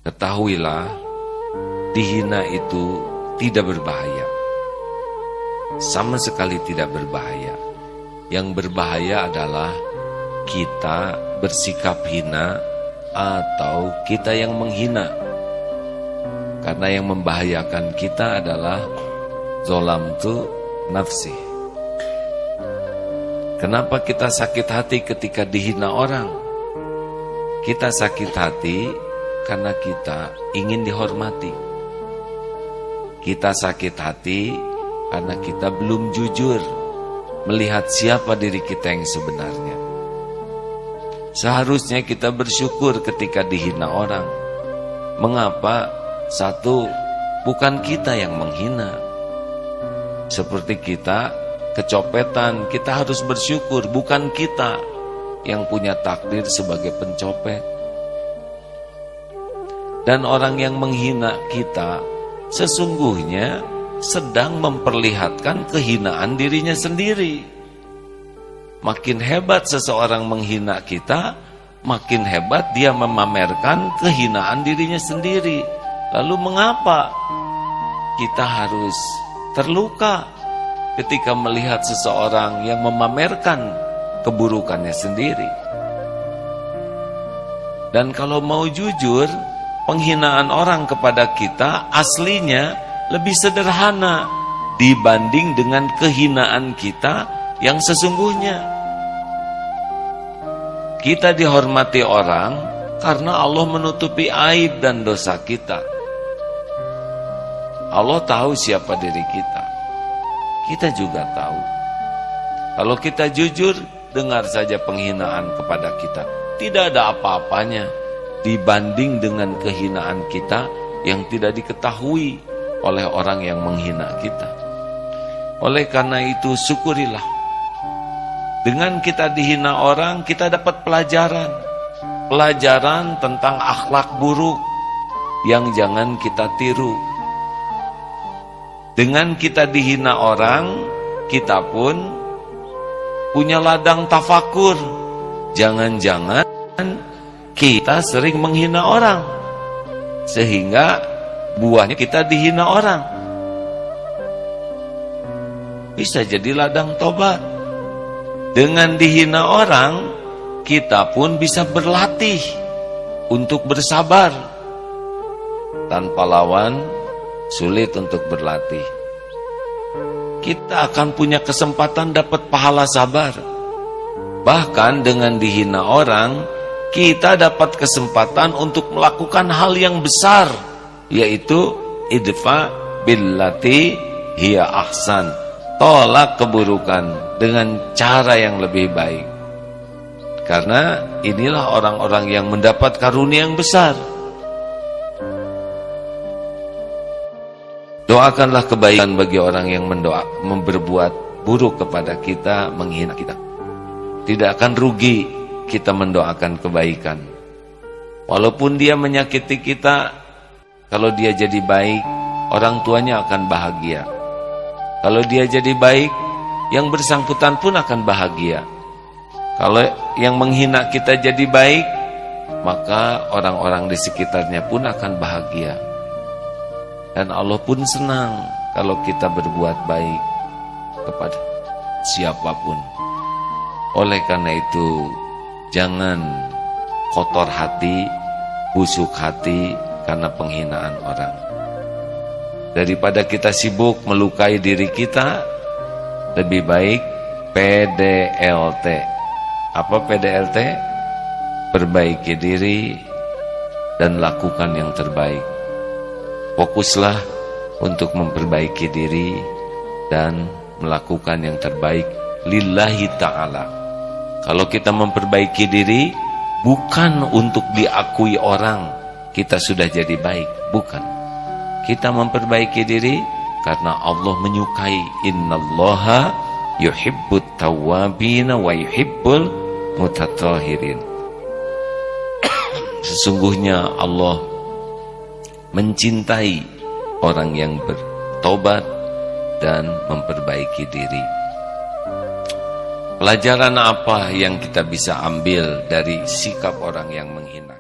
ketahuilah, dihina itu tidak berbahaya. Sama sekali tidak berbahaya. Yang berbahaya adalah kita bersikap hina atau kita yang menghina. Karena yang membahayakan kita adalah zolamtu nafsi. Kenapa kita sakit hati ketika dihina orang? Kita sakit hati karena kita ingin dihormati. Kita sakit hati karena kita belum jujur melihat siapa diri kita yang sebenarnya. Seharusnya kita bersyukur ketika dihina orang. Mengapa? Satu, bukan kita yang menghina. Seperti kita kecopetan, kita harus bersyukur, bukan kita yang punya takdir sebagai pencopet. Dan orang yang menghina kita sesungguhnya sedang memperlihatkan kehinaan dirinya sendiri. Makin hebat seseorang menghina kita, makin hebat dia memamerkan kehinaan dirinya sendiri. Lalu mengapa kita harus terluka ketika melihat seseorang yang memamerkan keburukannya sendiri? Dan kalau mau jujur, penghinaan orang kepada kita aslinya lebih sederhana dibanding dengan kehinaan kita yang sesungguhnya. Kita dihormati orang karena Allah menutupi aib dan dosa kita. Allah tahu siapa diri kita. Kita juga tahu. Kalau kita jujur, dengar saja penghinaan kepada kita. Tidak ada apa-apanya dibanding dengan kehinaan kita yang tidak diketahui oleh orang yang menghina kita. Oleh karena itu, syukurilah. Dengan kita dihina orang, kita dapat pelajaran. Pelajaran tentang akhlak buruk yang jangan kita tiru. Dengan kita dihina orang, kita pun punya ladang tafakur. Jangan-jangan kita sering menghina orang, sehingga buahnya kita dihina orang. Bisa jadi ladang tobat. Dengan dihina orang, kita pun bisa berlatih untuk bersabar. Tanpa lawan, sulit untuk berlatih. Kita akan punya kesempatan dapat pahala sabar. Bahkan dengan dihina orang, kita dapat kesempatan untuk melakukan hal yang besar, yaitu idfa billati hiya ahsan. Tolak keburukan dengan cara yang lebih baik. Karena inilah orang-orang yang mendapat karunia yang besar. Doakanlah kebaikan bagi orang yang berbuat buruk kepada kita, menghina kita. Tidak akan rugi kita mendoakan kebaikan. Walaupun dia menyakiti kita, kalau dia jadi baik, orang tuanya akan bahagia. Kalau dia jadi baik, yang bersangkutan pun akan bahagia. Kalau yang menghina kita jadi baik, maka orang-orang di sekitarnya pun akan bahagia. Dan Allah pun senang kalau kita berbuat baik kepada siapapun. Oleh karena itu, jangan kotor hati, busuk hati karena penghinaan orang. Daripada kita sibuk melukai diri kita, lebih baik PDLT. Apa PDLT? Perbaiki diri dan lakukan yang terbaik. Fokuslah untuk memperbaiki diri dan melakukan yang terbaik lillahi ta'ala. Kalau kita memperbaiki diri, bukan untuk diakui orang kita sudah jadi baik, bukan. Kita memperbaiki diri karena Allah menyukai. Innallaha yuhibbut tawwabina wa yuhibbul mutatahhirin. Sesungguhnya Allah mencintai orang yang bertobat dan memperbaiki diri. Pelajaran apa yang kita bisa ambil dari sikap orang yang menghina?